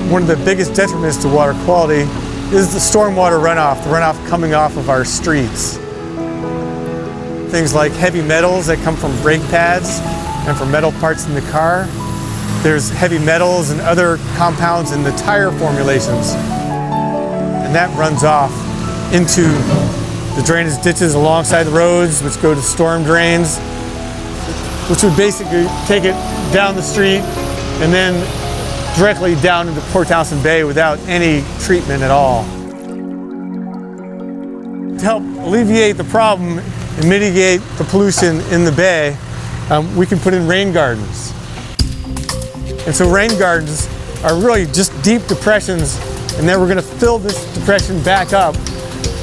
one of the biggest detriments to water quality is the stormwater runoff, the runoff coming off of our streets. Things like heavy metals that come from brake pads and from metal parts in the car. There's heavy metals and other compounds in the tire formulations. And that runs off into the drainage ditches alongside the roads, which go to storm drains, which would basically take it down the street and then directly down into Port Townsend Bay without any treatment at all. To help alleviate the problem and mitigate the pollution in the bay, we can put in rain gardens. And so rain gardens are really just deep depressions, and then we're going to fill this depression back up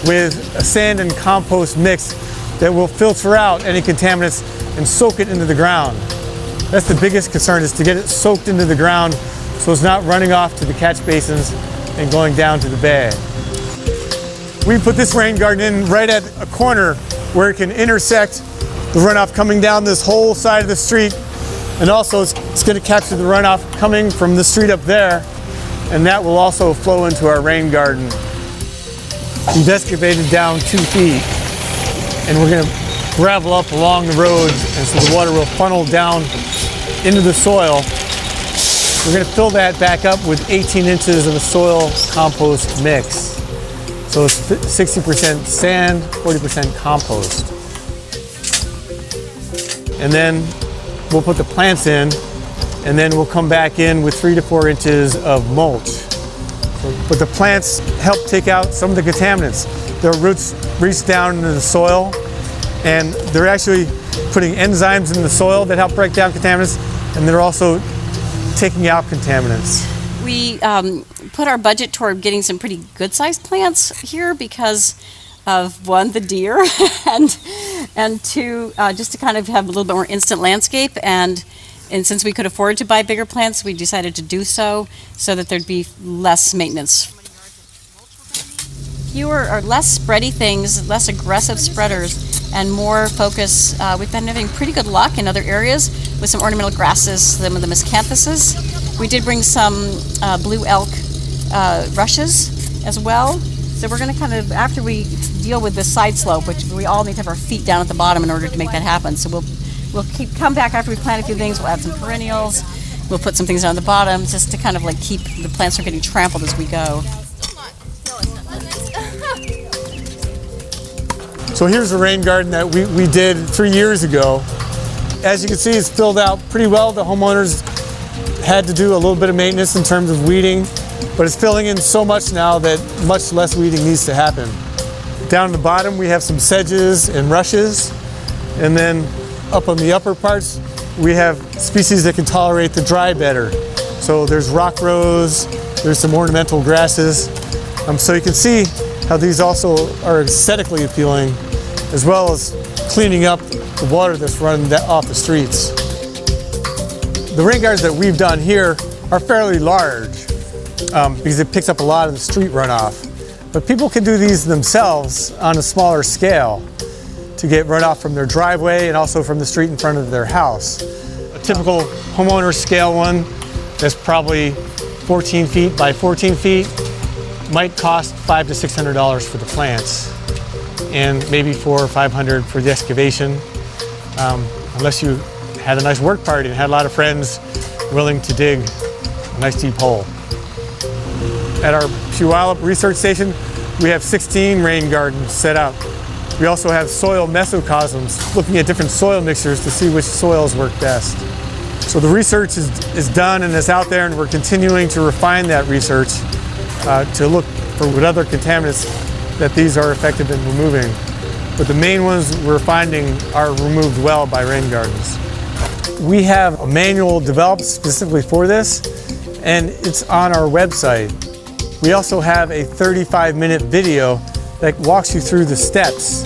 with a sand and compost mix that will filter out any contaminants and soak it into the ground. That's the biggest concern, is to get it soaked into the ground so it's not running off to the catch basins and going down to the bay. We put this rain garden in right at a corner where it can intersect the runoff coming down this whole side of the street, and also it's going to capture the runoff coming from the street up there, and that will also flow into our rain garden. We've excavated down 2 feet, and we're going to gravel up along the roads, and so the water will funnel down into the soil. We're going to fill that back up with 18 inches of a soil compost mix. So it's 60% sand, 40% compost. And then we'll put the plants in, and then we'll come back in with 3 to 4 inches of mulch. But the plants help take out some of the contaminants. Their roots reach down into the soil, and they're actually putting enzymes in the soil that help break down contaminants, and they're also taking out contaminants. We put our budget toward getting some pretty good-sized plants here because of, one, the deer, and two, just to kind of have a little bit more instant landscape. And since we could afford to buy bigger plants, we decided to do so that there'd be less maintenance. Fewer or less spready things, less aggressive spreaders, and more focus. We've been having pretty good luck in other areas with some ornamental grasses, some of the miscanthuses. We did bring some blue elk rushes as well. So we're going to kind of, after we deal with this side slope, which we all need to have our feet down at the bottom in order to make that happen. So we'll come back after we plant a few things. We'll add some perennials. We'll put some things down at the bottom just to kind of like keep the plants from getting trampled as we go. So here's a rain garden that we did 3 years ago. As you can see, it's filled out pretty well. The homeowners had to do a little bit of maintenance in terms of weeding, but it's filling in so much now that much less weeding needs to happen. Down at the bottom, we have some sedges and rushes, and then up on the upper parts, we have species that can tolerate the dry better. So there's rock rose, there's some ornamental grasses. So you can see how these also are aesthetically appealing, as well as cleaning up the water that's running off the streets. The rain gardens that we've done here are fairly large because it picks up a lot of the street runoff. But people can do these themselves on a smaller scale to get runoff from their driveway and also from the street in front of their house. A typical homeowner scale one that's probably 14 feet by 14 feet might cost $500 to $600 for the plants, and maybe $400 or $500 for the excavation, unless you had a nice work party and had a lot of friends willing to dig a nice deep hole. At our Puyallup Research Station, we have 16 rain gardens set up. We also have soil mesocosms, looking at different soil mixtures to see which soils work best. So the research is done and is out there, and we're continuing to refine that research to look for what other contaminants that these are effective in removing. But the main ones we're finding are removed well by rain gardens. We have a manual developed specifically for this, and it's on our website. We also have a 35-minute video that walks you through the steps